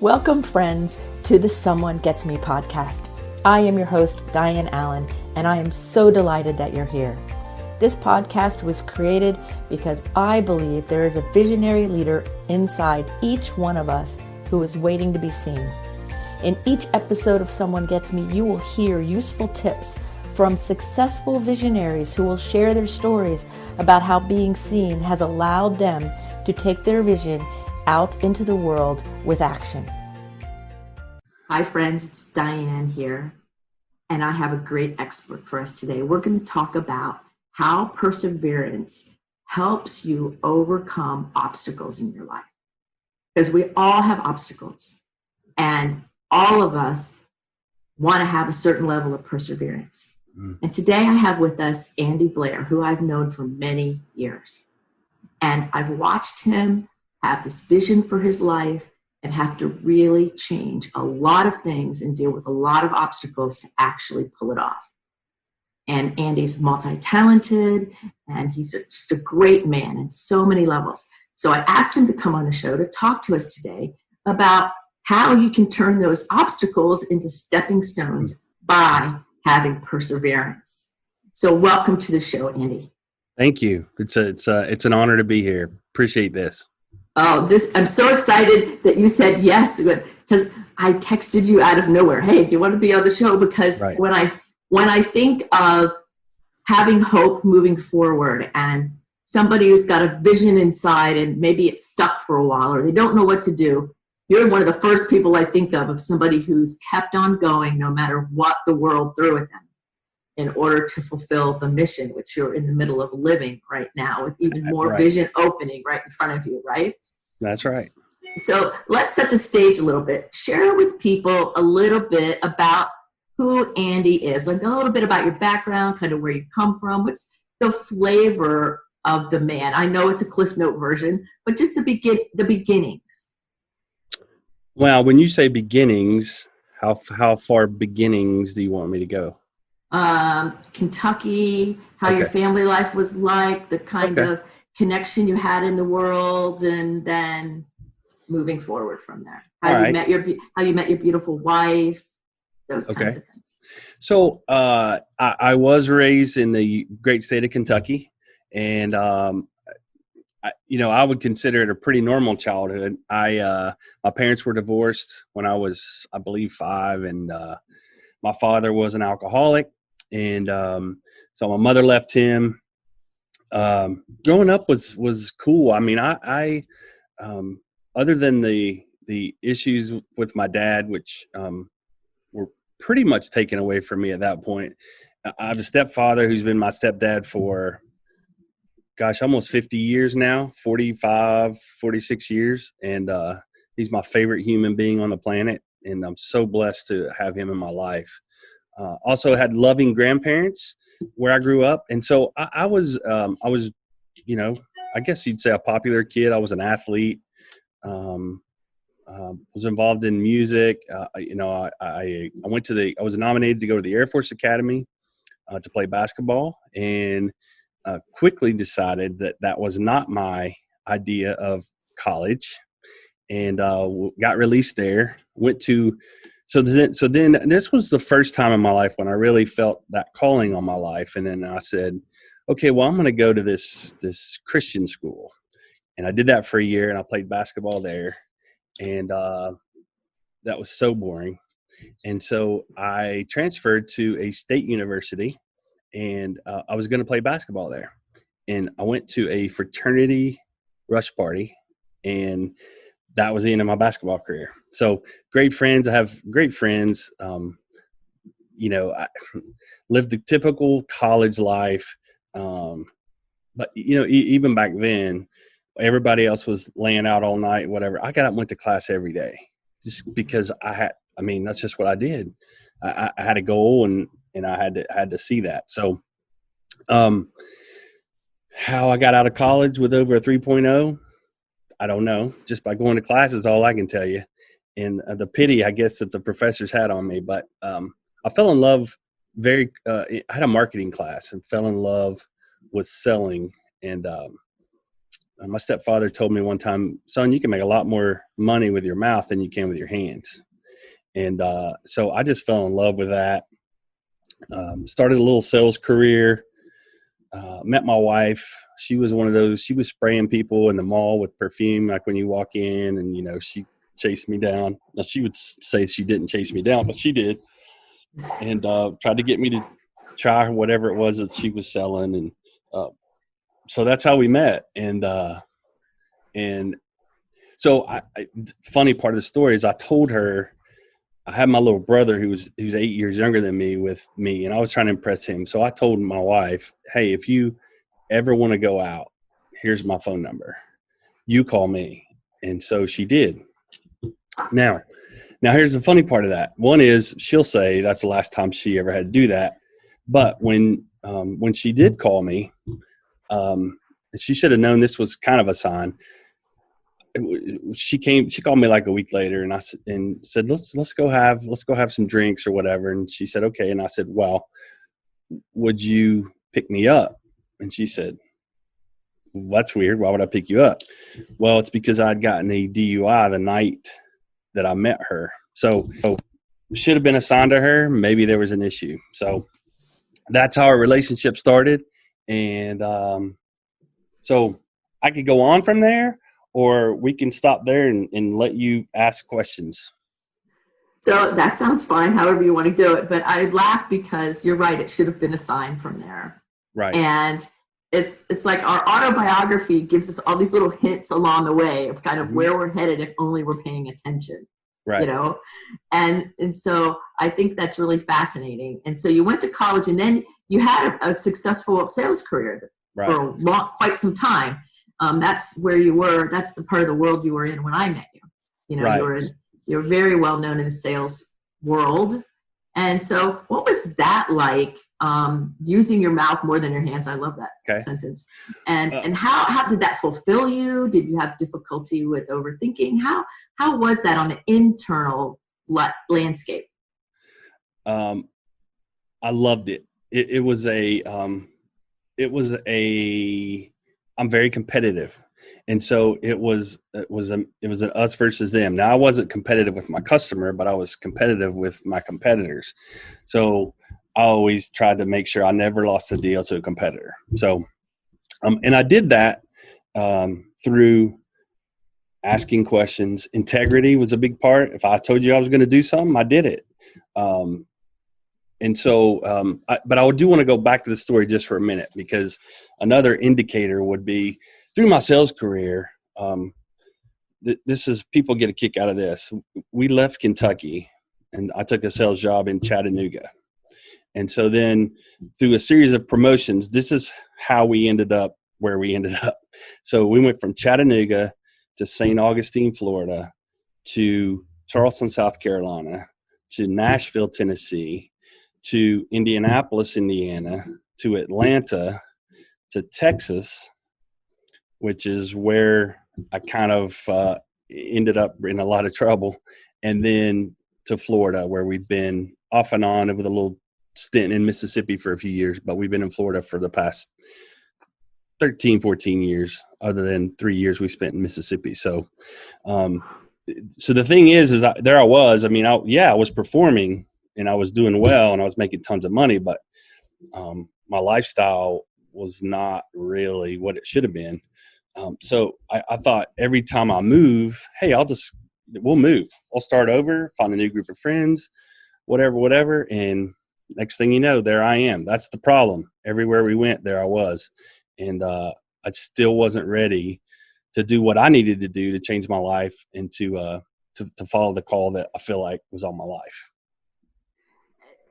Welcome, friends, to the Someone Gets Me podcast. I am your host, Dianne A, and I am so delighted that you're here. This podcast was created because I believe there is a visionary leader inside each one of us who is waiting to be seen. In each episode of Someone Gets Me, you will hear useful tips from successful visionaries who will share their stories about how being seen has allowed them to take their vision out into the world with action. Hi friends, it's Dianne here, and I have a great expert for us today. We're going to talk about how perseverance helps you overcome obstacles in your life. Because we all have obstacles, and all of us want to have a certain level of perseverance. And today I have with us Andy Blair, who I've known for many years. And I've watched him have this vision for his life and have to really change a lot of things and deal with a lot of obstacles to actually pull it off. And Andy's multi-talented, and he's just a great man in so many levels. So I asked him to come on the show to talk to us today about how you can turn those obstacles into stepping stones by having perseverance. So welcome to the show, Andy. Thank you. It's an honor to be here. Appreciate this. Oh, I'm so excited that you said yes, because I texted you out of nowhere. Hey, do you want to be on the show? Because right. when I think of having hope moving forward and somebody who's got a vision inside and maybe it's stuck for a while or they don't know what to do, you're one of the first people I think of somebody who's kept on going no matter what the world threw at them in order to fulfill the mission, which you're in the middle of living right now with even more vision opening right in front of you, right? That's right. So let's set the stage a little bit. Share with people a little bit about who Andy is, like a little bit about your background, kind of where you come from. What's the flavor of the man? I know it's a Cliff Note version, but just the beginnings. Well, when you say beginnings, how far beginnings do you want me to go? Kentucky, how your family life was like, the kind of connection you had in the world, and then moving forward from there. How you met your beautiful wife, those kinds of things. So I was raised in the great state of Kentucky, and I would consider it a pretty normal childhood. My parents were divorced when I was, I believe, 5, and my father was an alcoholic. And so my mother left him. Growing up was cool. I mean, I other than the issues with my dad, which were pretty much taken away from me at that point, I have a stepfather who's been my stepdad for, almost 50 years now, 45, 46 years. And he's my favorite human being on the planet. And I'm so blessed to have him in my life. Also had loving grandparents where I grew up. And so I was, I guess you'd say a popular kid. I was an athlete, was involved in music. I was nominated to go to the Air Force Academy to play basketball, and quickly decided that was not my idea of college, and got released there. So then this was the first time in my life when I really felt that calling on my life. And then I said, okay, well, I'm going to go to this Christian school. And I did that for a year, and I played basketball there. And that was so boring. And so I transferred to a state university, and I was going to play basketball there. And I went to a fraternity rush party, and that was the end of my basketball career. So great friends. I have great friends. I lived a typical college life. But even back then, everybody else was laying out all night, whatever. I got up and went to class every day just because that's just what I did. I had a goal, and I had to see that. So, how I got out of college with over a 3.0, I don't know. Just by going to class is all I can tell you. And the pity, I guess, that the professors had on me. But I fell in love I had a marketing class and fell in love with selling. And my stepfather told me one time, son, you can make a lot more money with your mouth than you can with your hands. And so I just fell in love with that. Started a little sales career. Met my wife. She was one of those, she was spraying people in the mall with perfume, like when you walk in, and, you know, she chased me down. Now, she would say she didn't chase me down, but she did. And tried to get me to try whatever it was that she was selling. And so that's how we met. And so funny part of the story is I told her, I had my little brother who's 8 years younger than me with me, and I was trying to impress him. So I told my wife, hey, if you ever want to go out, here's my phone number. You call me. And so she did. Now here's the funny part of that. One is she'll say that's the last time she ever had to do that. But when she did call me, she should have known this was kind of a sign. She called me like a week later, and said, let's go have some drinks or whatever. And she said, okay. And I said, well, would you pick me up? And she said, that's weird. Why would I pick you up? Well, it's because I'd gotten a DUI the night that I met her. So should have been assigned to her. Maybe there was an issue. So that's how our relationship started. And so I could go on from there, or we can stop there and let you ask questions. So that sounds fine, however you want to do it. But I laugh because you're right. It should have been a sign from there. Right. And it's like our autobiography gives us all these little hints along the way of kind of where we're headed if only we're paying attention. Right. You know? And so I think that's really fascinating. And so you went to college, and then you had a successful sales career for quite some time. That's where you were. That's the part of the world you were in when I met you. You know, right. You're very well known in the sales world. And so what was that like, using your mouth more than your hands? I love that sentence. And how did that fulfill you? Did you have difficulty with overthinking? How was that on an internal landscape? I loved it. It was I'm very competitive. And so it was an us versus them. Now, I wasn't competitive with my customer, but I was competitive with my competitors. So I always tried to make sure I never lost a deal to a competitor. So, and I did that through asking questions. Integrity was a big part. If I told you I was going to do something, I did it. And so, but I do want to go back to the story just for a minute, because another indicator would be through my sales career. This is, people get a kick out of this. We left Kentucky, and I took a sales job in Chattanooga. And so then through a series of promotions, this is how we ended up where we ended up. So we went from Chattanooga to St. Augustine, Florida, to Charleston, South Carolina, to Nashville, Tennessee, to Indianapolis, Indiana, to Atlanta, to Texas, which is where I kind of ended up in a lot of trouble, and then to Florida, where we've been off and on with a little stint in Mississippi for a few years, but we've been in Florida for the past 13, 14 years, other than 3 years we spent in Mississippi. So the thing is there I was. I mean, I was performing, and I was doing well, and I was making tons of money, but my lifestyle was not really what it should have been. So I thought every time I move, hey, we'll move. I'll start over, find a new group of friends, whatever. And next thing you know, there I am. That's the problem. Everywhere we went, there I was. And I still wasn't ready to do what I needed to do to change my life and to follow the call that I feel like was on my life.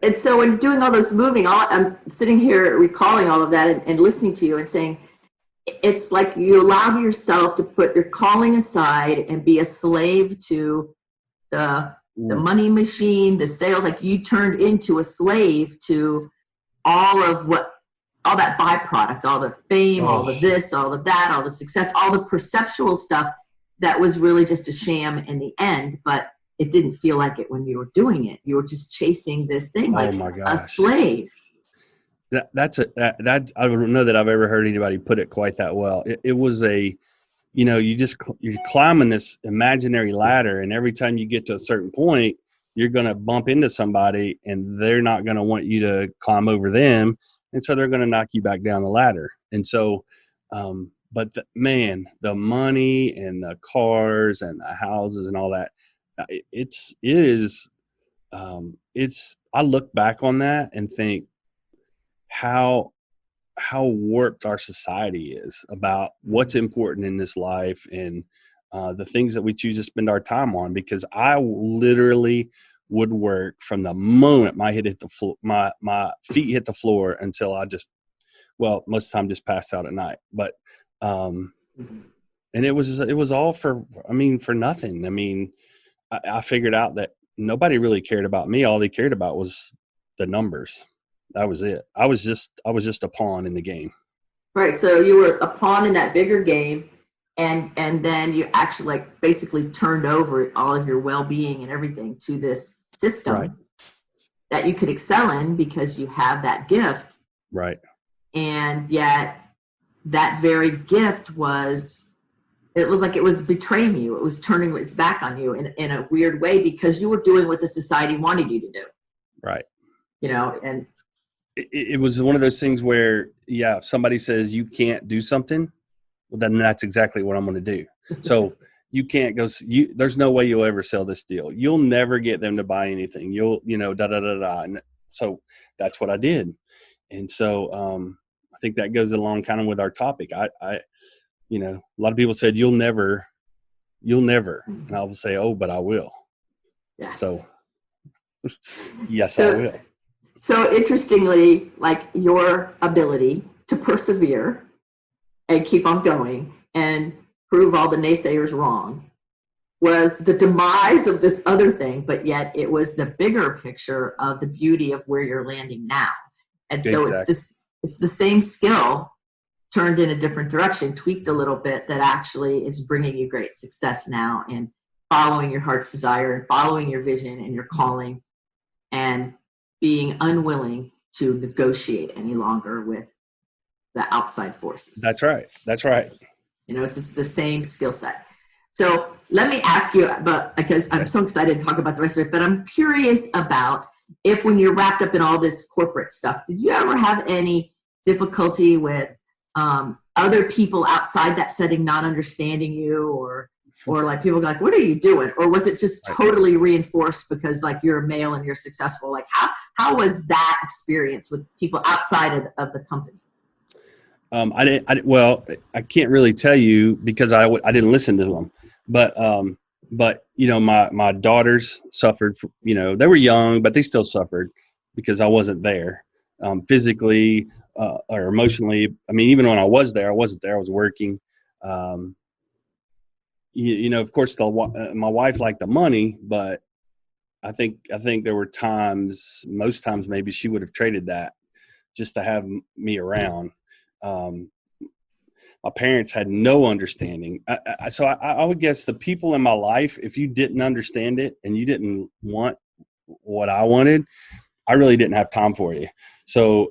And so when doing all those moving, I'm sitting here recalling all of that and listening to you and saying, it's like you allowed yourself to put your calling aside and be a slave to the money machine, the sales. Like you turned into a slave to all that byproduct, all the fame, all of this, all of that, all the success, all the perceptual stuff that was really just a sham in the end. But it didn't feel like it when you were doing it. You were just chasing this thing like a slave. I don't know that I've ever heard anybody put it quite that well. It was a you're climbing this imaginary ladder, and every time you get to a certain point, you're going to bump into somebody and they're not going to want you to climb over them. And so they're going to knock you back down the ladder. And so, but the money and the cars and the houses and all that, I look back on that and think how warped our society is about what's important in this life and the things that we choose to spend our time on. Because I literally would work from the moment my feet hit the floor until I most of the time just passed out at night. But and it was all for nothing. I mean, I figured out that nobody really cared about me. All they cared about was the numbers. That was it. I was just a pawn in the game. Right. So you were a pawn in that bigger game, and then you actually basically turned over all of your well-being and everything to this system, right, that you could excel in because you have that gift. Right. And yet that very gift was betraying you. It was turning its back on you in a weird way because you were doing what the society wanted you to do. Right. And it was one of those things where, if somebody says you can't do something, well, then that's exactly what I'm going to do. So you can't go, there's no way you'll ever sell this deal. You'll never get them to buy anything. And so that's what I did. And so I think that goes along kind of with our topic. A lot of people said, you'll never. And I will say, oh, but I will. Yes. So yes, I will. So interestingly, your ability to persevere and keep on going and prove all the naysayers wrong was the demise of this other thing, but yet it was the bigger picture of the beauty of where you're landing now. And so exactly. It's the same skill turned in a different direction, tweaked a little bit, that actually is bringing you great success now in following your heart's desire and following your vision and your calling and being unwilling to negotiate any longer with the outside forces. That's right. It's the same skill set. So let me ask you because I'm so excited to talk about the rest of it, but I'm curious about if when you're wrapped up in all this corporate stuff, did you ever have any difficulty with other people outside that setting not understanding you or people go what are you doing? Or was it just totally reinforced because you're a male and you're successful? How was that experience with people outside of the company? I can't really tell you because I didn't listen to them, but my daughters suffered, they were young, but they still suffered because I wasn't there, physically, or emotionally. I mean, even when I wasn't there, I was working. Of course my wife liked the money, but I think there were most times maybe she would have traded that just to have me around. My parents had no understanding. So I would guess the people in my life, if you didn't understand it and you didn't want what I wanted, I really didn't have time for you. So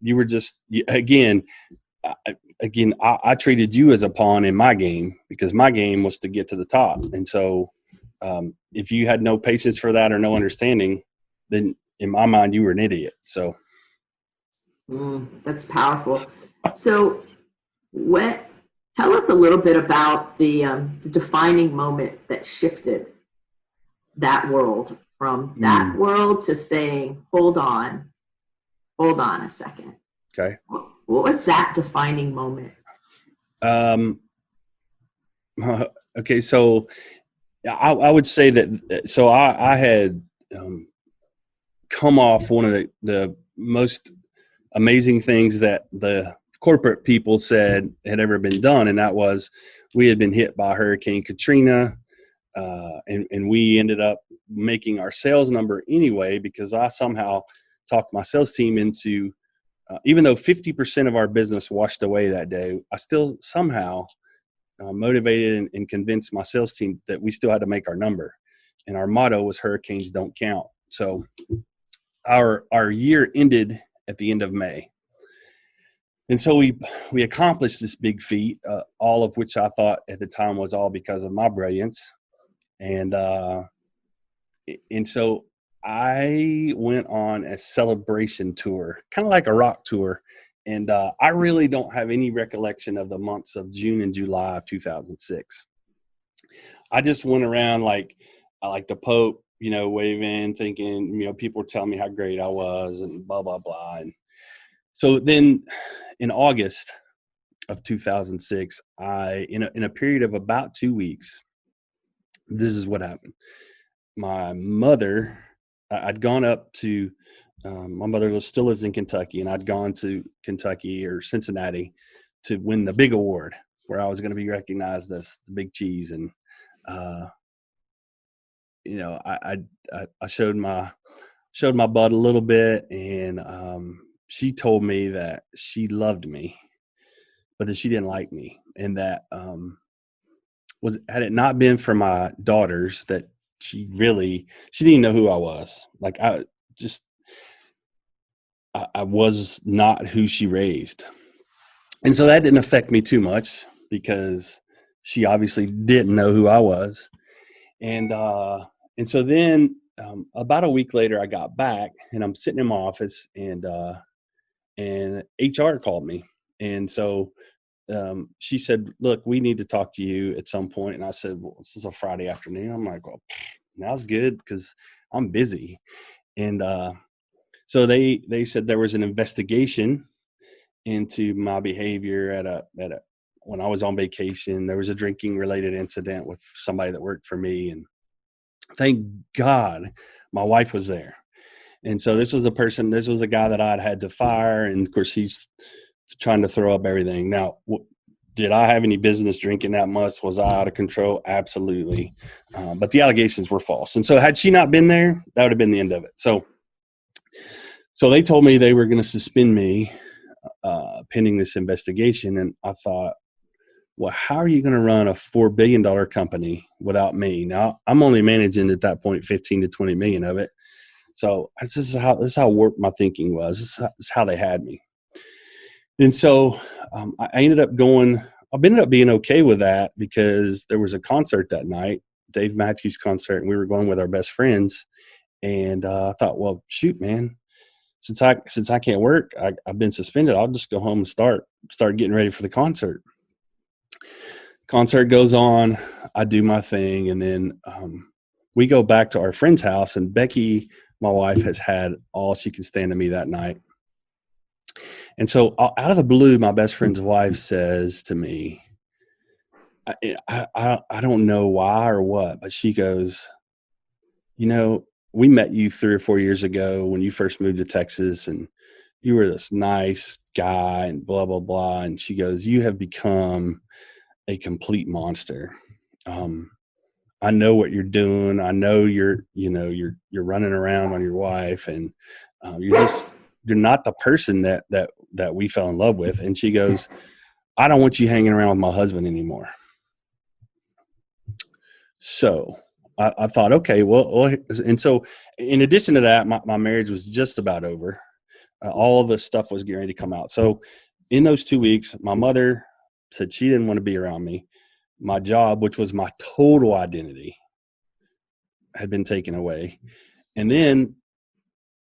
you were just, I treated you as a pawn in my game because my game was to get to the top. And so if you had no patience for that or no understanding, then in my mind, you were an idiot. So. That's powerful. So tell us a little bit about the defining moment that shifted that world from that world to saying, hold on a second. Okay. What was that defining moment? Okay. So I would say that, so I had come off one of the most amazing things that the corporate people said had ever been done. And that was, we had been hit by Hurricane Katrina. And we ended up making our sales number anyway, because I somehow talked my sales team into, even though 50% of our business washed away that day, I still somehow motivated and convinced my sales team that we still had to make our number. And our motto was hurricanes don't count. So our year ended at the end of May. And so we accomplished this big feat, all of which I thought at the time was all because of my brilliance. And so I went on a celebration tour, kind of like a rock tour. And I really don't have any recollection of the months of June and July of 2006. I just went around like the Pope, waving, thinking, people were telling me how great I was and blah, blah, blah. And so then in August of 2006, in a period of about 2 weeks, this is what happened. My mother, I'd gone up to, my mother still lives in Kentucky, and I'd gone to Kentucky or Cincinnati to win the big award where I was going to be recognized as the big cheese. And, I showed my butt a little bit, and she told me that she loved me, but that she didn't like me, and that had it not been for my daughters, that she didn't know who I was. Like I was not who she raised, and so that didn't affect me too much because she obviously didn't know who I was, and so then about a week later, I got back, and I'm sitting in my office, and HR called me. And so she said, "Look, we need to talk to you at some point." And I said, "Well, this is a Friday afternoon." I'm like, "Well, now's good because I'm busy." And so they said there was an investigation into my behavior when I was on vacation. There was a drinking related incident with somebody that worked for me, and thank God my wife was there. And so this was a guy that I'd had to fire. And of course he's trying to throw up everything. Now, did I have any business drinking that much? Was I out of control? Absolutely. But the allegations were false. And so had she not been there, that would have been the end of it. So they told me they were going to suspend me pending this investigation. And I thought, well, how are you going to run a $4 billion company without me? Now, I'm only managing at that point 15 to 20 million of it. So this is how warped my thinking was. This is how they had me. And so I ended up being okay with that because there was a concert that night, Dave Matthews concert, and we were going with our best friends. And I thought, well, shoot, man, since I can't work, I've been suspended. I'll just go home and start getting ready for the concert. Concert goes on, I do my thing, and then we go back to our friend's house, and Becky, my wife, has had all she can stand of me that night. And so out of the blue, my best friend's wife says to me, I don't know why or what, but she goes, we met you 3 or 4 years ago when you first moved to Texas, and you were this nice guy and blah, blah, blah. And she goes, you have become a complete monster. I know what you're doing. I know you're running around on your wife, and you're not the person that we fell in love with. And she goes, I don't want you hanging around with my husband anymore. So I thought, okay, well, and so in addition to that, my marriage was just about over. All of the stuff was getting ready to come out. So in those 2 weeks, my mother said she didn't want to be around me. My job, which was my total identity, had been taken away. And then,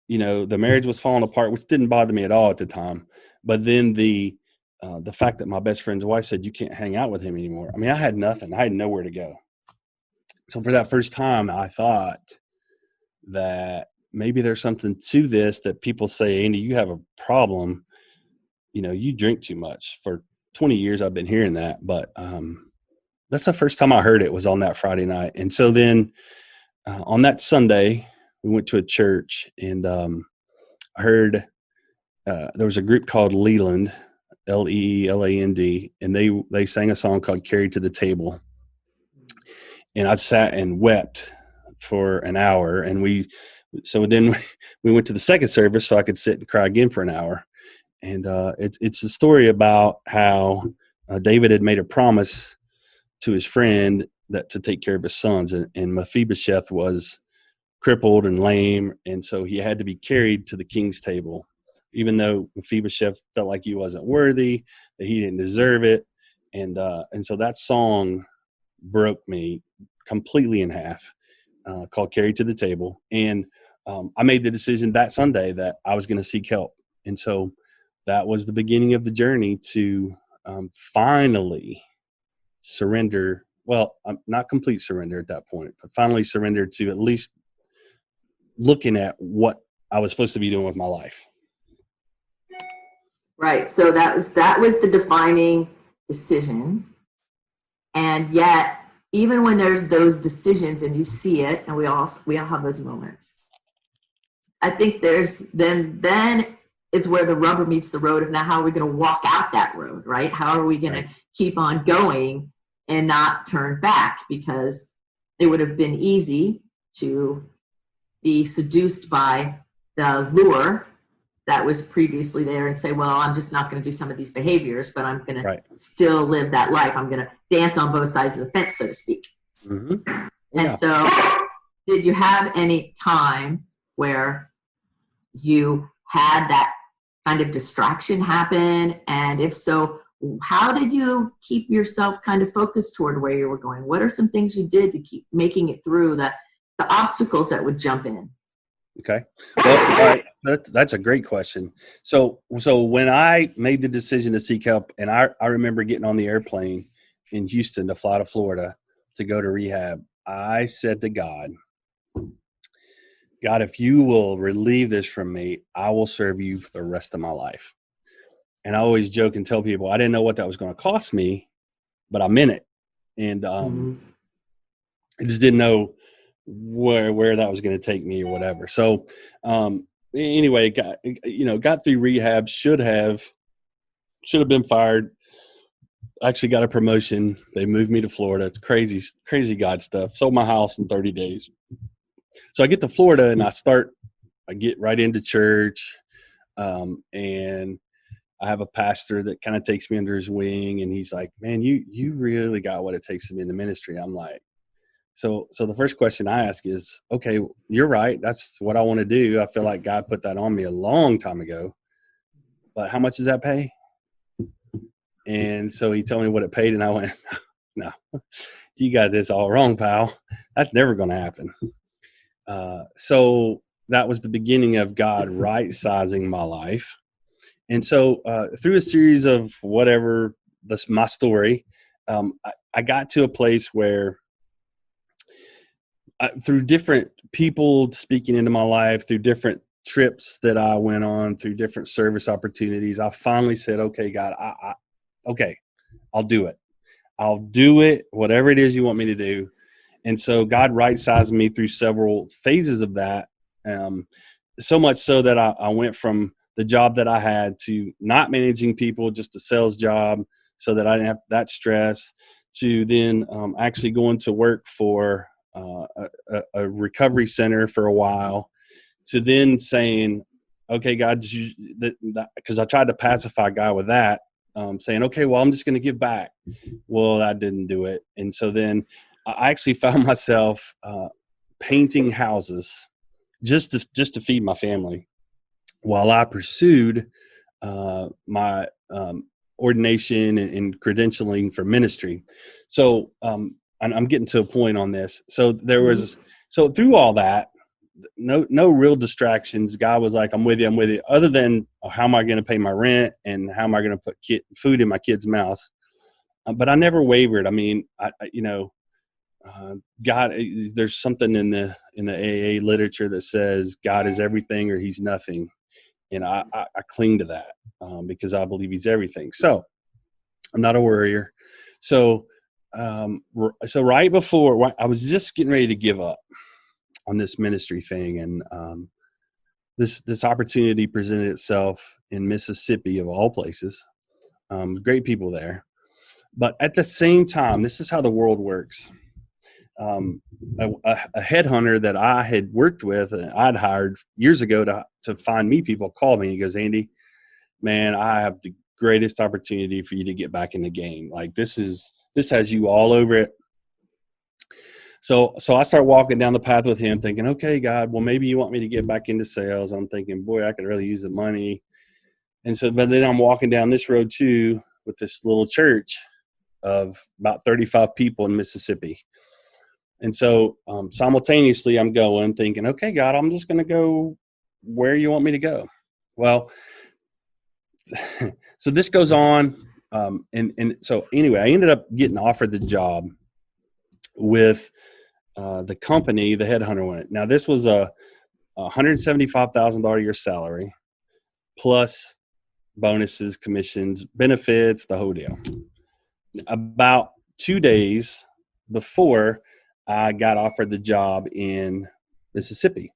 the marriage was falling apart, which didn't bother me at all at the time. But then the fact that my best friend's wife said, you can't hang out with him anymore. I mean, I had nothing. I had nowhere to go. So for that first time, I thought that maybe there's something to this, that people say, Andy, you have a problem. You drink too much. For 20 years, I've been hearing that. But that's the first time I heard it, was on that Friday night. And so then on that Sunday, we went to a church, and I heard there was a group called Leland, Leeland, and they sang a song called Carried to the Table. And I sat and wept for an hour. And then we went to the second service so I could sit and cry again for an hour. And it's a story about how David had made a promise to his friend that to take care of his sons, and Mephibosheth was crippled and lame, and so he had to be carried to the king's table even though Mephibosheth felt like he wasn't worthy, that he didn't deserve it. And so that song broke me completely in half, called Carry to the Table. And I made the decision that Sunday that I was going to seek help. And so that was the beginning of the journey to finally surrender. Well, not complete surrender at that point, but finally surrender to at least looking at what I was supposed to be doing with my life. Right. So that was the defining decision. And yet, even when there's those decisions and you see it, and we all have those moments, I think there's then is where the rubber meets the road of now how are we going to walk out that road, right? How are we going to keep on going and not turn back? Because it would have been easy to be seduced by the lure that was previously there and say, well, I'm just not going to do some of these behaviors, but I'm going to still live that life. I'm going to dance on both sides of the fence, so to speak. Mm-hmm. Yeah. And so did you have any time where you had that kind of distraction happen? And if so, how did you keep yourself kind of focused toward where you were going? What are some things you did to keep making it through the obstacles that would jump in? Okay. Well, that's a great question. So when I made the decision to seek help, and I remember getting on the airplane in Houston to fly to Florida to go to rehab, I said to God, if you will relieve this from me, I will serve you for the rest of my life. And I always joke and tell people I didn't know what that was going to cost me, but I meant it. And I just didn't know where that was going to take me or whatever. So anyway, got through rehab, should have been fired. Actually got a promotion. They moved me to Florida. It's crazy God stuff. Sold my house in 30 days. So I get to Florida and I get right into church. And I have a pastor that kind of takes me under his wing, and he's like, man, you really got what it takes to be in the ministry. I'm like, so the first question I ask is, okay, you're right. That's what I want to do. I feel like God put that on me a long time ago, but how much does that pay? And so he told me what it paid, and I went, no, you got this all wrong, pal. That's never going to happen. So that was the beginning of God right-sizing my life. And so through a series of whatever, my story, I got to a place where through different people speaking into my life, through different trips that I went on, through different service opportunities, I finally said, okay, God, I'll do it. I'll do it, whatever it is you want me to do. And so God right-sized me through several phases of that, so much so that I went from the job that I had to not managing people, just a sales job, so that I didn't have that stress, to then actually going to work for a recovery center for a while, to then saying, okay, God, because I tried to pacify God with that, saying, okay, well, I'm just going to give back. Well, that didn't do it. And so then I actually found myself painting houses just to feed my family while I pursued my ordination and credentialing for ministry. So I'm getting to a point on this. So through all that, no real distractions. God was like, I'm with you. Other than how am I going to pay my rent and how am I going to put food in my kids' mouths? But I never wavered. I mean, God, there's something in the AA literature that says God is everything or he's nothing. And I cling to that because I believe he's everything. So I'm not a worrier. So right before I was just getting ready to give up on this ministry thing, and this opportunity presented itself in Mississippi, of all places. Great people there, but at the same time, this is how the world works. A headhunter that I had worked with, I'd hired years ago to find me people, called me. He goes, Andy, man, I have the greatest opportunity for you to get back in the game. Like this has you all over it. So I start walking down the path with him thinking, okay, God, well, maybe you want me to get back into sales. I'm thinking, boy, I could really use the money. And so, but then I'm walking down this road too with this little church of about 35 people in Mississippi. And so simultaneously I'm going thinking, okay, God, I'm just going to go where you want me to go. Well, so this goes on. And so anyway, I ended up getting offered the job with the company, the headhunter went. Now this was a $175,000 a year salary plus bonuses, commissions, benefits, the whole deal. About 2 days before I got offered the job in Mississippi,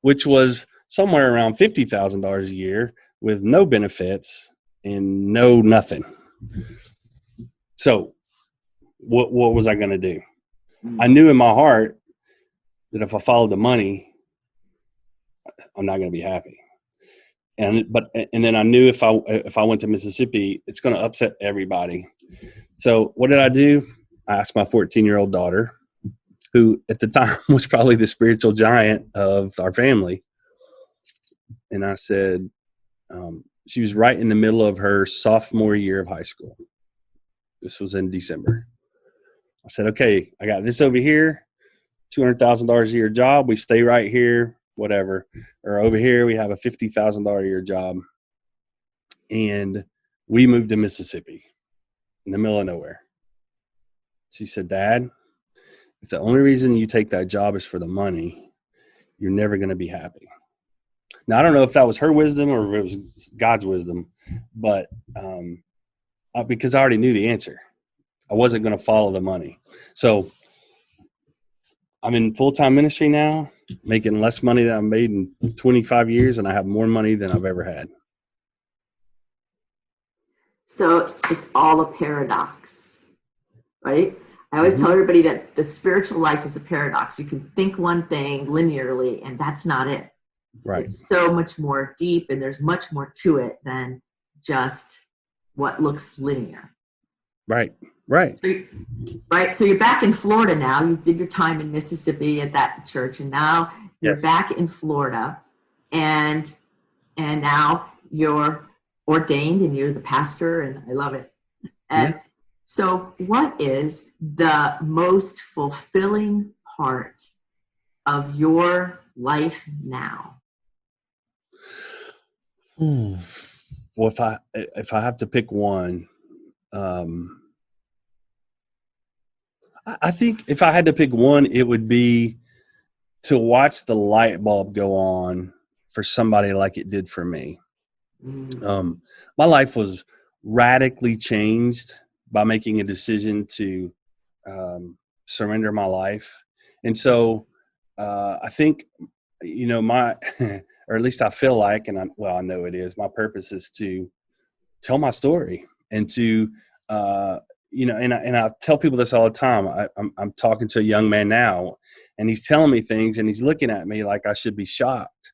which was somewhere around $50,000 a year with no benefits and no nothing. So what was I going to do? I knew in my heart that if I followed the money, I'm not going to be happy. And then I knew if I went to Mississippi, it's going to upset everybody. So what did I do? I asked my 14-year-old daughter, who at the time was probably the spiritual giant of our family. And I said, she was right in the middle of her sophomore year of high school. This was in December. I said, okay, I got this over here, $200,000 a year job. We stay right here, whatever. Or over here, we have a $50,000 a year job. And we moved to Mississippi in the middle of nowhere. She said, Dad, if the only reason you take that job is for the money, you're never going to be happy. Now, I don't know if that was her wisdom or if it was God's wisdom, but because I already knew the answer. I wasn't going to follow the money. So I'm in full-time ministry now, making less money than I've made in 25 years, and I have more money than I've ever had. So it's all a paradox, right? I always tell everybody that the spiritual life is a paradox. You can think one thing linearly, and that's not it. Right. It's so much more deep, and there's much more to it than just what looks linear. Right. So you're back in Florida now. You did your time in Mississippi at that church, and now you're back in Florida, and now you're ordained and you're the pastor, and I love it. And so what is the most fulfilling part of your life now? Well, if I have to pick one, I think if I had to pick one, it would be to watch the light bulb go on for somebody like it did for me. My life was radically changed by making a decision to surrender my life. And so I think, my, or at least I feel like, and I know it is, my purpose is to tell my story and to, and I tell people this all the time. I'm talking to a young man now, and he's telling me things, and he's looking at me like I should be shocked.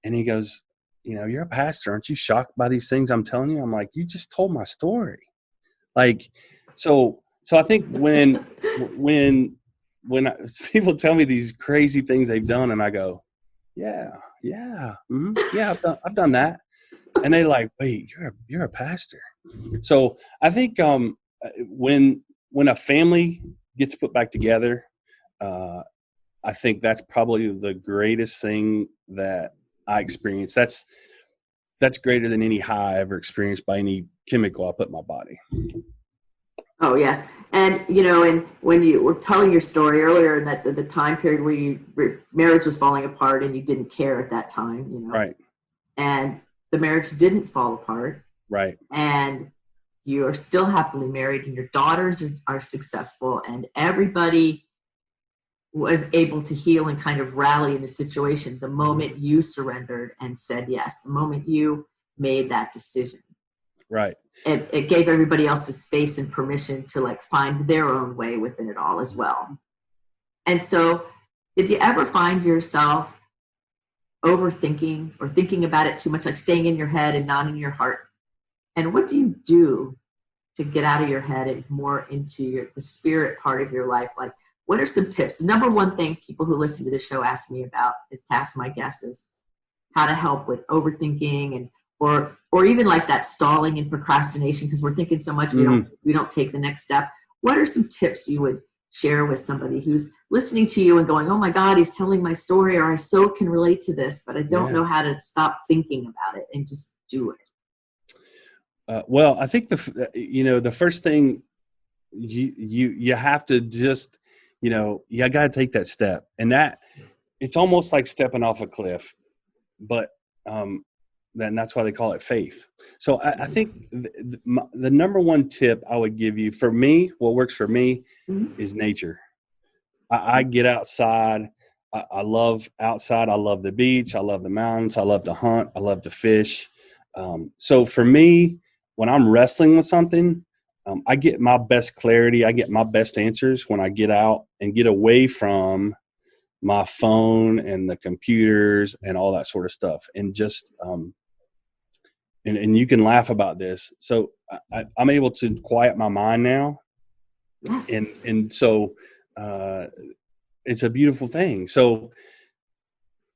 And he goes, you're a pastor. Aren't you shocked by these things I'm telling you? I'm like, you just told my story. Like, so I think when people tell me these crazy things they've done, and I go, I've done that. And they like, wait, you're a pastor. So I think, when a family gets put back together, I think that's probably the greatest thing that I experienced. That's greater than any high I ever experienced by any chemical I put in my body. Oh, yes. And, and when you were telling your story earlier, and that the time period where your marriage was falling apart and you didn't care at that time, Right. And the marriage didn't fall apart. Right. And you are still happily married, and your daughters are successful, and everybody was able to heal and kind of rally in the situation the moment you surrendered and said yes, the moment you made that decision. Right. It gave everybody else the space and permission to find their own way within it all as well. And so did you ever find yourself overthinking or thinking about it too much, like staying in your head and not in your heart? And what do you do to get out of your head and more into the spirit part of your life? Like, what are some tips? The number one thing people who listen to this show ask me about is to ask my guests is how to help with overthinking and or even like that stalling and procrastination because we're thinking so much we don't take the next step. What are some tips you would share with somebody who's listening to you and going, oh my God, he's telling my story, or I so can relate to this, but I don't know how to stop thinking about it and just do it? Well, I think the first thing you have to just, you got to take that step, and that it's almost like stepping off a cliff, but then that's why they call it faith. So I think the number one tip I would give you, for me, what works for me is nature. I get outside. I love outside. I love the beach. I love the mountains. I love to hunt. I love to fish. So for me, when I'm wrestling with something, I get my best clarity. I get my best answers when I get out and get away from my phone and the computers and all that sort of stuff. And just, and you can laugh about this. So I'm able to quiet my mind now. Yes. And so it's a beautiful thing. So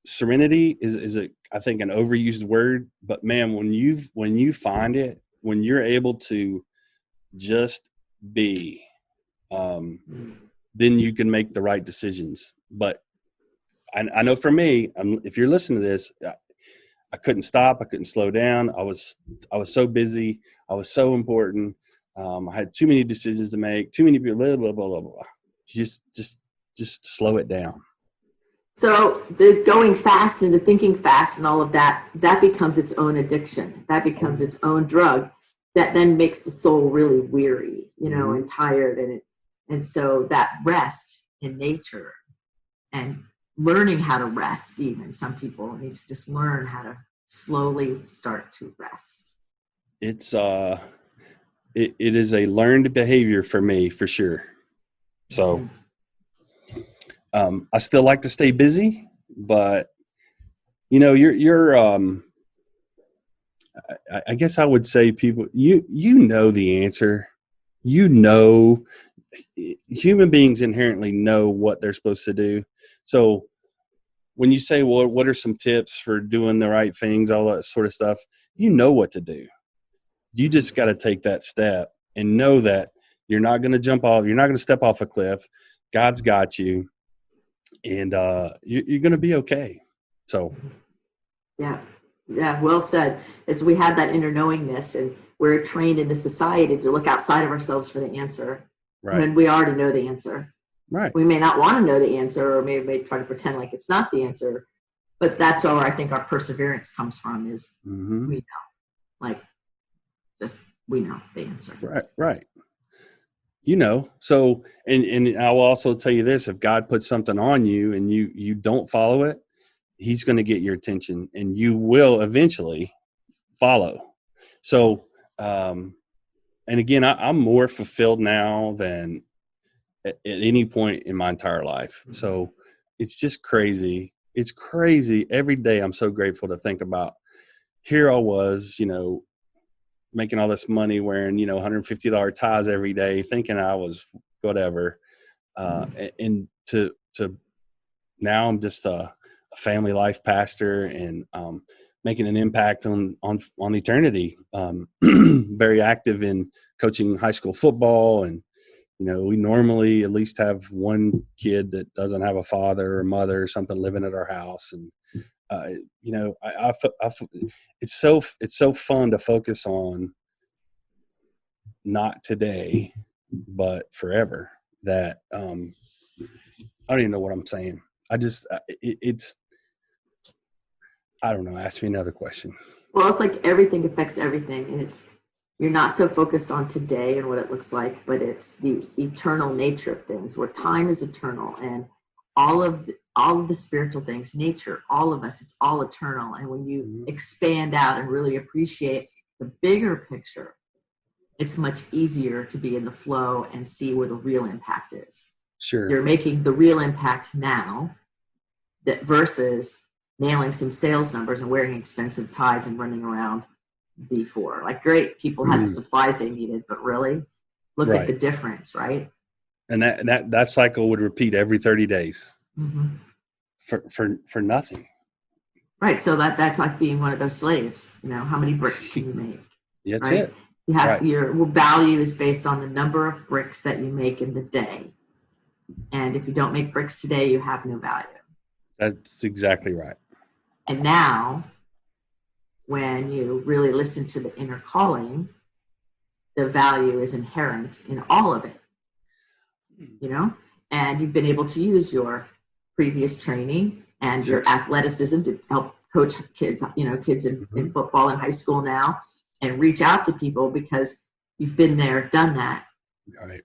serenity is I think an overused word, but man, when you find it, when you're able to just be, then you can make the right decisions. But I know for me, if you're listening to this, I couldn't stop. I couldn't slow down. I was so busy. I was so important. I had too many decisions to make. Too many people. Blah blah blah blah blah. Just slow it down. So the going fast and the thinking fast and all of that becomes its own addiction. That becomes its own drug. That then makes the soul really weary, and tired, and so that rest in nature and learning how to rest, even some people need to just learn how to slowly start to rest. It's it is a learned behavior for me, for sure. So I still like to stay busy, but you're I guess I would say people, you know the answer. Human beings inherently know what they're supposed to do. So when you say, well, what are some tips for doing the right things, all that sort of stuff, you know what to do. You just got to take that step and know that you're not going to jump off. You're not going to step off a cliff. God's got you, and you're going to be okay. So. Yeah, well said. It's we have that inner knowingness, and we're trained in this society to look outside of ourselves for the answer. Right. When we already know the answer. Right. We may not want to know the answer, or maybe try to pretend like it's not the answer. But that's where I think our perseverance comes from is we know. We know the answer. Right. So, and I will also tell you this, if God puts something on you and you don't follow it, he's going to get your attention and you will eventually follow. So, and again, I'm more fulfilled now than at any point in my entire life. So it's just crazy. It's crazy. Every day I'm so grateful to think about, here I was, making all this money, wearing, $150 ties every day, thinking I was whatever. And to now I'm just a family life pastor and making an impact on eternity. Very active in coaching high school football, and we normally at least have one kid that doesn't have a father or mother or something living at our house, and it's so fun to focus on not today but forever. That I don't even know what I'm saying. I don't know. Ask me another question. Well, it's like everything affects everything, and you're not so focused on today and what it looks like, but it's the eternal nature of things, where time is eternal, and all of the spiritual things, nature, all of us, it's all eternal. And when you expand out and really appreciate the bigger picture, it's much easier to be in the flow and see where the real impact is. Sure. You're making the real impact now versus nailing some sales numbers and wearing expensive ties and running around before. Like, great, people had the supplies they needed, but really look at the difference, right? And that cycle would repeat every 30 days for nothing. Right. So that's like being one of those slaves. How many bricks can you make? That's right? it. You have Right. your value is based on the number of bricks that you make in the day. And if you don't make bricks today, you have no value. That's exactly right. And now, when you really listen to the inner calling, the value is inherent in all of it, and you've been able to use your previous training and your athleticism to help coach kids, kids in football in high school now, and reach out to people because you've been there, done that. Right.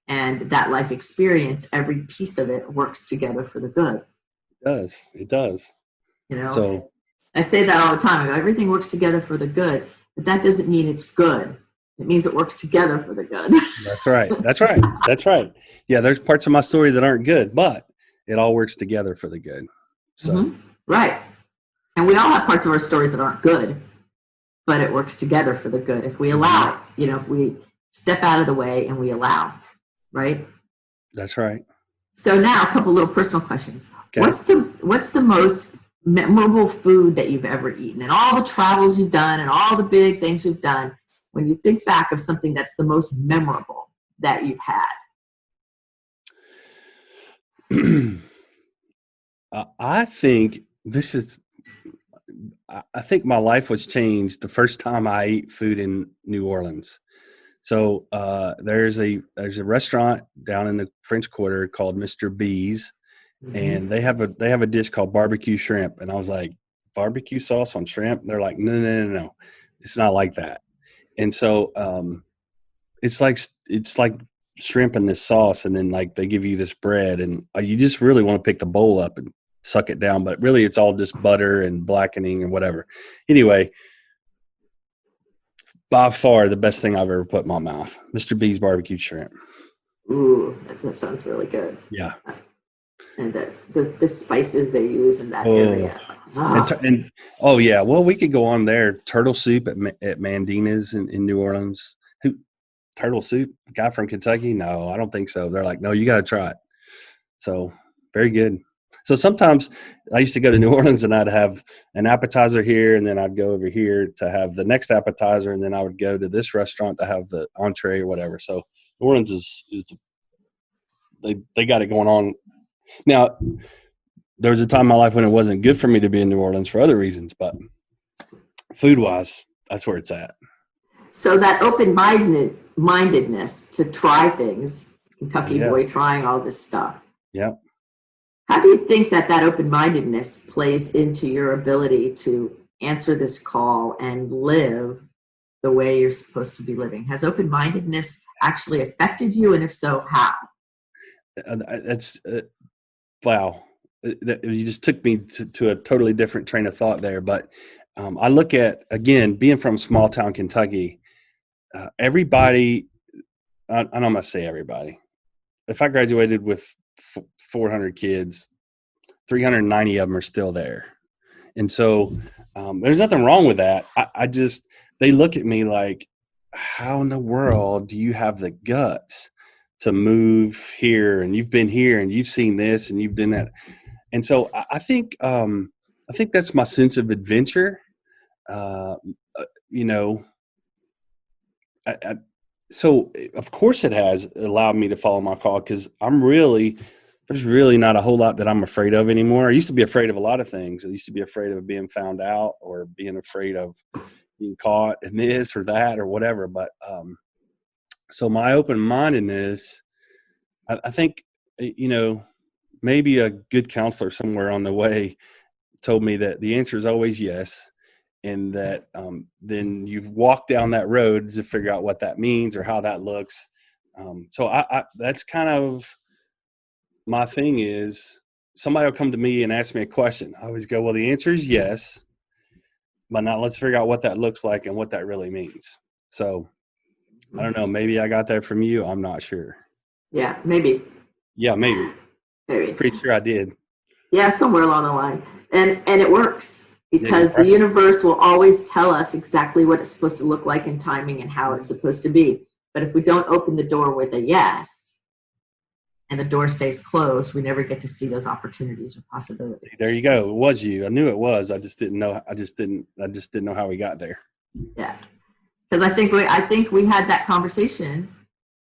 And that life experience, every piece of it works together for the good. It does. So I say that all the time. I go, everything works together for the good, but that doesn't mean it's good. It means it works together for the good. That's right. Yeah, there's parts of my story that aren't good, but it all works together for the good. So Right. And we all have parts of our stories that aren't good, but it works together for the good if we allow it. If we step out of the way and we allow, right? That's right. So now a couple little personal questions. Okay. What's the most memorable food that you've ever eaten, and all the travels you've done and all the big things you've done? When you think back of something that's the most memorable that you've had. I think my life was changed the first time I ate food in New Orleans. So there's a restaurant down in the French Quarter called Mr. B's, and they have a dish called barbecue shrimp. And I was like, barbecue sauce on shrimp? And they're like, no, it's not like that. And so it's like shrimp in this sauce, and then like they give you this bread, and you just really want to pick the bowl up and suck it down, but really it's all just butter and blackening and whatever. Anyway, by far the best thing I've ever put in my mouth, Mr. B's barbecue shrimp. Ooh, that sounds really good. Yeah. And the spices they use in that area. And yeah, well, we could go on there. Turtle soup at Mandina's in New Orleans. Turtle soup? Guy from Kentucky? No, I don't think so. They're like, no, you got to try it. So very good. So sometimes I used to go to New Orleans and I'd have an appetizer here, and then I'd go over here to have the next appetizer, and then I would go to this restaurant to have the entree or whatever. So New Orleans they got it going on. Now, there was a time in my life when it wasn't good for me to be in New Orleans for other reasons, but food-wise, that's where it's at. So that open-mindedness to try things, Kentucky boy trying all this stuff. Yep. How do you think that open-mindedness plays into your ability to answer this call and live the way you're supposed to be living? Has open-mindedness actually affected you? And if so, how? That's wow. You just took me to a totally different train of thought there. But I look at, again, being from small town Kentucky, everybody, I'm not going to say everybody. If I graduated with 400 kids, 390 of them are still there. And so there's nothing wrong with that. They look at me like, how in the world do you have the guts to move here? And you've been here and you've seen this and you've done that. And so I think that's my sense of adventure. So of course it has allowed me to follow my call, because there's really not a whole lot that I'm afraid of anymore. I used to be afraid of a lot of things. I used to be afraid of being found out, or being afraid of being caught in this or that or whatever. But so my open-mindedness, I think, maybe a good counselor somewhere on the way told me that the answer is always yes. And that then you've walked down that road to figure out what that means or how that looks. So I that's kind of my thing. Is somebody will come to me and ask me a question, I always go, well, the answer is yes, but now let's figure out what that looks like and what that really means. So I don't know, maybe I got that from you. I'm not sure. Yeah, maybe. Yeah, maybe. Maybe. Pretty sure I did. Yeah, somewhere along the line. And it works. Because the universe will always tell us exactly what it's supposed to look like in timing and how it's supposed to be. But if we don't open the door with a yes, and the door stays closed, we never get to see those opportunities or possibilities. There you go. It was you. I knew it was. I just didn't know. I just didn't know how we got there. Yeah. Because I think we had that conversation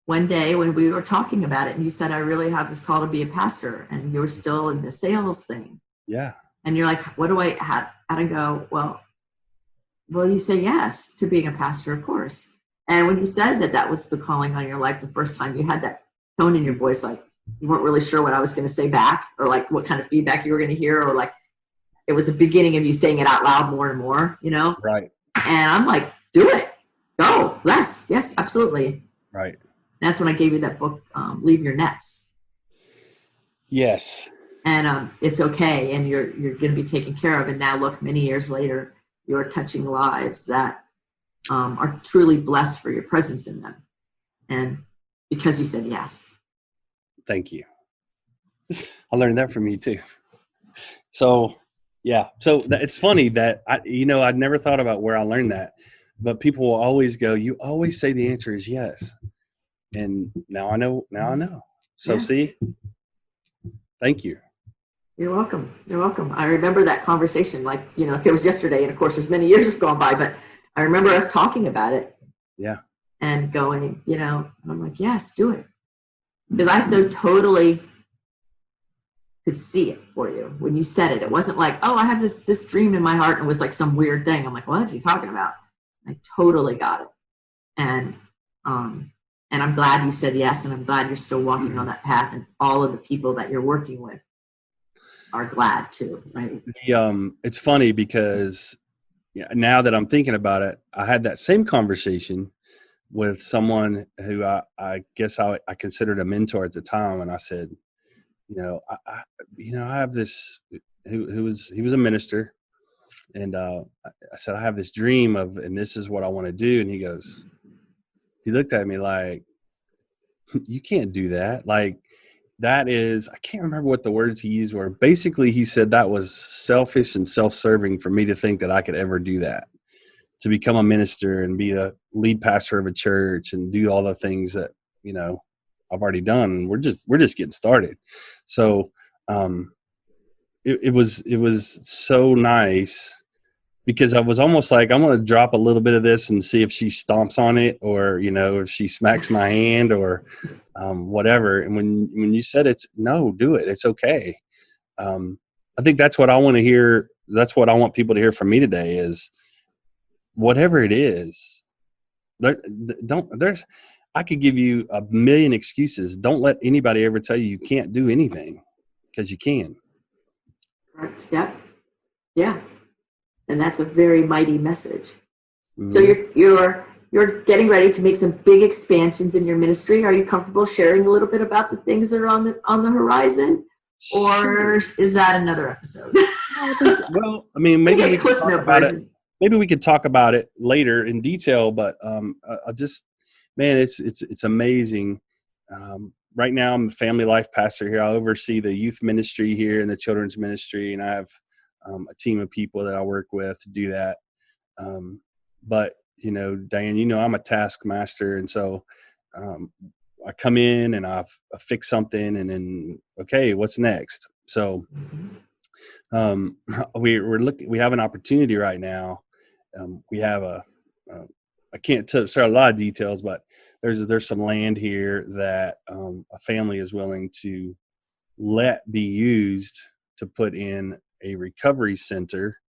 one day when we were talking about it, and you said, I really have this call to be a pastor, and you were still in the sales thing. Yeah. And you're like, what do I have? And I go, well, you say yes to being a pastor, of course. And when you said that was the calling on your life the first time, you had that tone in your voice, like you weren't really sure what I was going to say back, or like what kind of feedback you were going to hear, or like it was the beginning of you saying it out loud more and more, Right. And I'm like, do it. Go. Yes, absolutely. Right. That's when I gave you that book, Leave Your Nets. Yes. And it's okay, and you're going to be taken care of. And now look, many years later, you're touching lives that are truly blessed for your presence in them. And because you said yes. Thank you. I learned that from you too. So, yeah. So it's funny that I'd never thought about where I learned that, but people will always go, you always say the answer is yes. And now I know. So See, thank you. You're welcome. I remember that conversation like, it was yesterday, and of course there's many years have gone by, but I remember us talking about it. Yeah. And going, and I'm like, yes, do it. Because I so totally could see it for you when you said it. It wasn't like, oh, I have this dream in my heart, and it was like some weird thing. I'm like, what is he talking about? I totally got it. And I'm glad you said yes, and I'm glad you're still walking on that path, and all of the people that you're working with are glad too, right? It's funny because now that I'm thinking about it, I had that same conversation with someone who I guess I considered a mentor at the time, and I said, I have this he was a minister, and I said, I have this dream and this is what I want to do, and he looked at me like, you can't do that. Like, that is, I can't remember what the words he used were. Basically, he said that was selfish and self-serving for me to think that I could ever do that, to become a minister and be a lead pastor of a church and do all the things that, I've already done. We're just getting started. So it was so nice, because I was almost like, I'm going to drop a little bit of this and see if she stomps on it, or, if she smacks my hand, or whatever. And when you said no, do it. It's okay. I think that's what I want to hear. That's what I want people to hear from me today is, whatever it is, I could give you a million excuses. Don't let anybody ever tell you can't do anything, because you can. Correct. Yep. Yeah. And that's a very mighty message. Mm-hmm. So you're getting ready to make some big expansions in your ministry. Are you comfortable sharing a little bit about the things that are on the horizon, or sure. Is that another episode? Well, I mean, maybe we can talk about it. Maybe we could talk about it later in detail. But it's amazing. Right now, I'm the family life pastor here. I oversee the youth ministry here and the children's ministry, and I have a team of people that I work with to do that. But, Dianne, I'm a taskmaster. And so I come in and I fix something, and then, okay, what's next? So we have an opportunity right now. We have I can't share a lot of details, but there's some land here that a family is willing to let be used to put in a recovery center,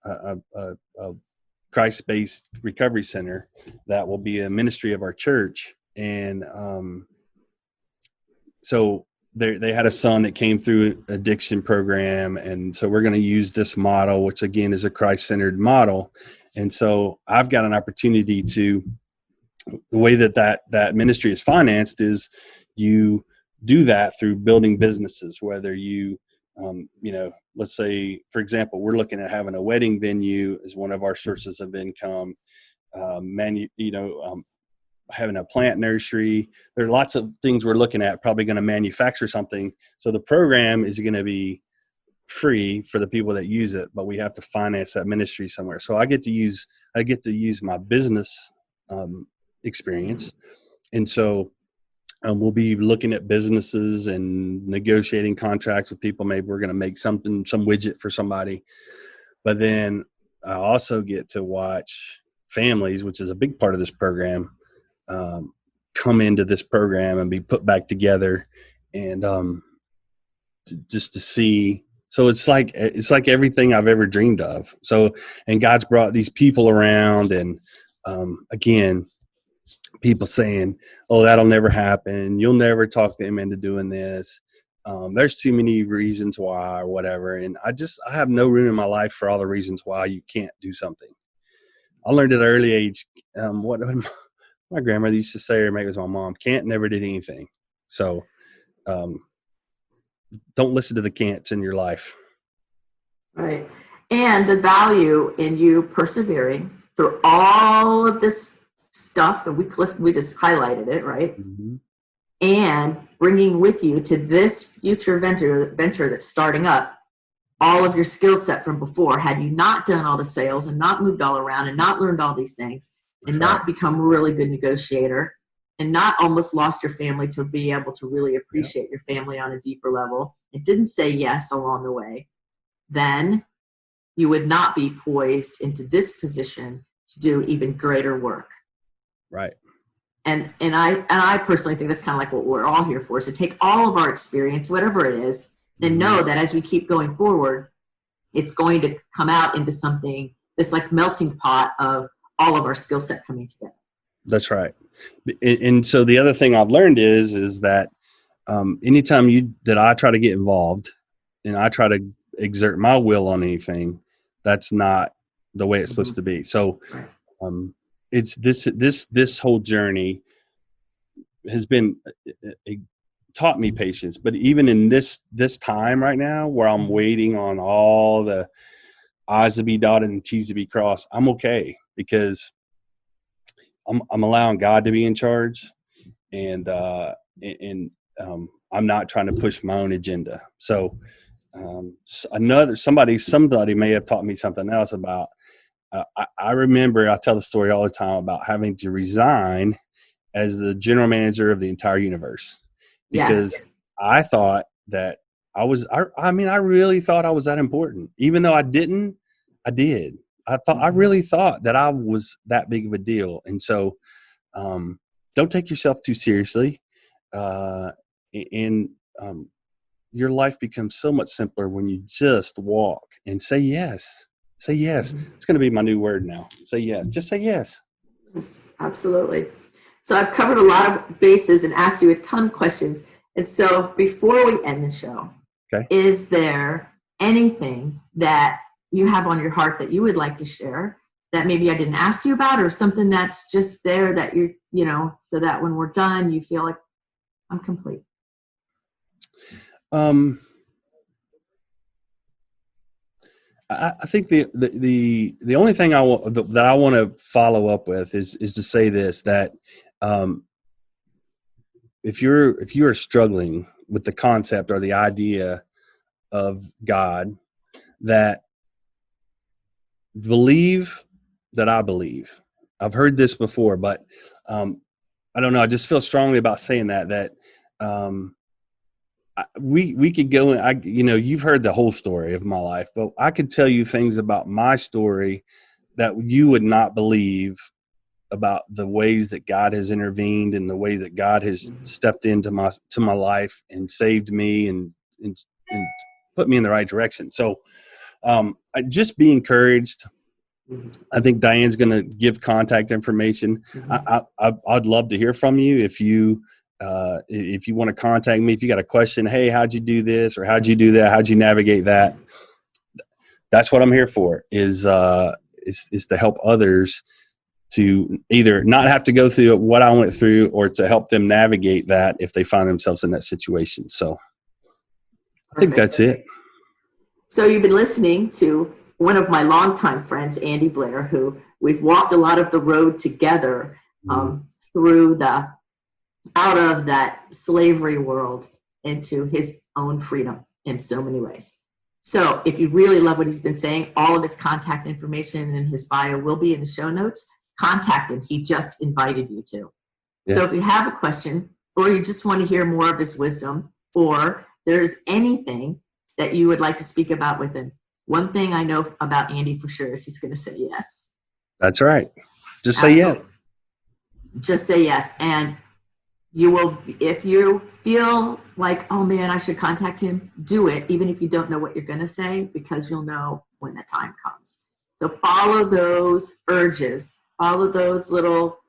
a Christ-based recovery center that will be a ministry of our church. And so they had a son that came through addiction program, and so we're going to use this model, which again is a Christ-centered model. And so I've got an opportunity to, the way that ministry is financed is you do that through building businesses, whether you, let's say, for example, we're looking at having a wedding venue as one of our sources of income, having a plant nursery. There are lots of things we're looking at, probably going to manufacture something. So the program is going to be free for the people that use it, but we have to finance that ministry somewhere. So I get to use my business experience. And so We'll be looking at businesses and negotiating contracts with people. Maybe we're going to make some widget for somebody. But then I also get to watch families, which is a big part of this program, come into this program and be put back together, and just to see. So it's like everything I've ever dreamed of. So, and God's brought these people around, and again, people saying, "Oh, that'll never happen. You'll never talk them into doing this. There's too many reasons why," or whatever. And I have no room in my life for all the reasons why you can't do something. I learned at an early age, what my grandmother used to say, or maybe it was my mom, can't never did anything. So don't listen to the can'ts in your life. Right. And the value in you persevering through all of this stuff that we just highlighted it, right? Mm-hmm. And bringing with you to this future venture that's starting up all of your skill set from before. Had you not done all the sales and not moved all around and not learned all these things and not become a really good negotiator and not almost lost your family to be able to really appreciate your family on a deeper level and didn't say yes along the way, then you would not be poised into this position to do even greater work. Right. And I personally think that's kind of like what we're all here for, is to take all of our experience, whatever it is, and know that as we keep going forward, it's going to come out into something, this like melting pot of all of our skill set coming together. That's right. And so the other thing I've learned is that anytime that I try to get involved and I try to exert my will on anything, that's not the way it's supposed to be. So it's this whole journey has been taught me patience. But even in this time right now, where I'm waiting on all the I's to be dotted and T's to be crossed, I'm okay, because I'm allowing God to be in charge, and I'm not trying to push my own agenda. So somebody may have taught me something else about. I remember I tell the story all the time about having to resign as the general manager of the entire universe, because I thought that I really thought I was that important, even though I didn't. I did. I really thought that I was that big of a deal. And so, don't take yourself too seriously. Your life becomes so much simpler when you just walk and say yes. Say yes. It's going to be my new word now. Say yes. Just say yes. Yes, absolutely. So I've covered a lot of bases and asked you a ton of questions. And so before we end the show, is there anything that you have on your heart that you would like to share that maybe I didn't ask you about, or something that's just there that so that when we're done, you feel like I'm complete? I think the only thing that I want to follow up with is to say this, that if you're struggling with the concept or the idea of God, that believe that I believe. I've heard this before, but I don't know. I just feel strongly about saying that we could go in. You've heard the whole story of my life, but I could tell you things about my story that you would not believe, about the ways that God has intervened and the ways that God has stepped into my life and saved me and put me in the right direction. So just be encouraged. I think Diane's going to give contact information. I'd love to hear from you. If you want to contact me, if you got a question, hey, how'd you do this, or how'd you do that? How'd you navigate that? That's what I'm here for, is to help others to either not have to go through what I went through, or to help them navigate that if they find themselves in that situation. So I think that's it. So you've been listening to one of my longtime friends, Andy Blair, who we've walked a lot of the road together through out of that slavery world into his own freedom in so many ways. So if you really love what he's been saying, all of his contact information and his bio will be in the show notes. Contact him. He just invited you to. Yeah. So if you have a question, or you just want to hear more of his wisdom, or there's anything that you would like to speak about with him, one thing I know about Andy for sure is he's going to say yes. That's right. Just say yes. Just say yes. And you will, if you feel like, oh man, I should contact him, do it, even if you don't know what you're going to say, because you'll know when the time comes. So follow those urges, follow those little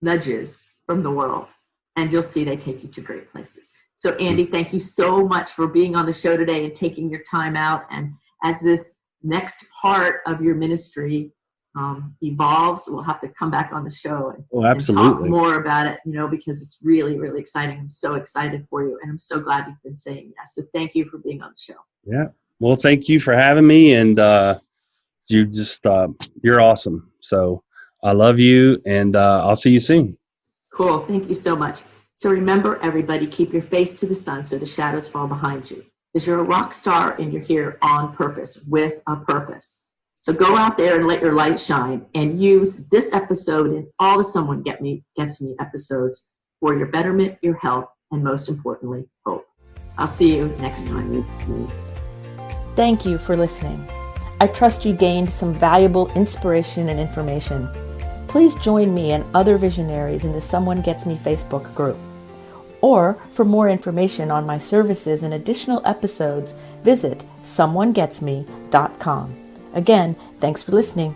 nudges from the world, and you'll see they take you to great places. So Andy, thank you so much for being on the show today and taking your time out. And as this next part of your ministry evolves, we'll have to come back on the show and talk more about it, because it's really, really exciting. I'm so excited for you, and I'm so glad you've been saying yes. So thank you for being on the show. Yeah. Well, thank you for having me, and you're awesome. So I love you, and I'll see you soon. Cool. Thank you so much. So remember, everybody, keep your face to the sun so the shadows fall behind you. Because you're a rock star and you're here on purpose, with a purpose. So go out there and let your light shine, and use this episode and all the Someone Gets Me episodes for your betterment, your health, and most importantly, hope. I'll see you next time. Thank you for listening. I trust you gained some valuable inspiration and information. Please join me and other visionaries in the Someone Gets Me Facebook group. Or for more information on my services and additional episode's, visit someonegetsme.com. Again, thanks for listening.